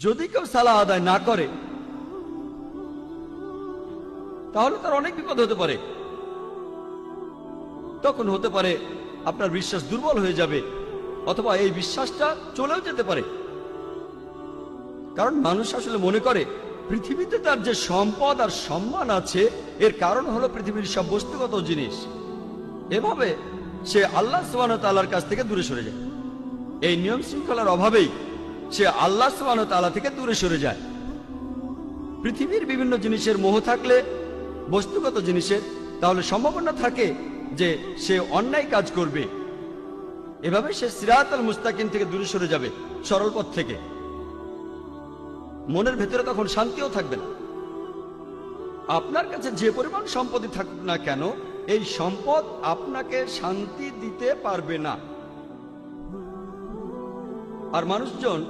যদি কেউ সালাহ আদায় না করে তাহলে তার অনেক বিপদ হতে পারে। তখন হতে পারে আপনার বিশ্বাস দুর্বল হয়ে যাবে, অথবা এই বিশ্বাসটা চলেও যেতে পারে। কারণ মানুষ আসলে মনে করে পৃথিবীতে তার যে সম্পদ আর সম্মান আছে এর কারণ হলো পৃথিবীর সব বস্তুগত জিনিস। এভাবে সে আল্লাহ সুবহানাহু ওয়া তাআলার কাছ থেকে দূরে সরে যায়। এই নিয়ম শৃঙ্খলার অভাবেই সে আল্লাহ সুবহানাহু ওয়া তাআলা থেকে দূরে সরে যায়। পৃথিবীর বিভিন্ন জিনিসের মোহ থাকলে, বস্তুগত জিনিসের, তাহলে সম্ভাবনা থাকে যে সে অন্যায় কাজ করবে। এভাবে সে সিরাতাল মুস্তাকিম থেকে দূরে সরে যাবে, সরল পথ থেকে। মনের ভেতরে তখন শান্তিও থাকবে না। আপনার কাছে যে পরিমাণ সম্পত্তি থাকুক না কেন, এই সম্পদ আপনাকে শান্তি দিতে পারবে না। আর মানুষজন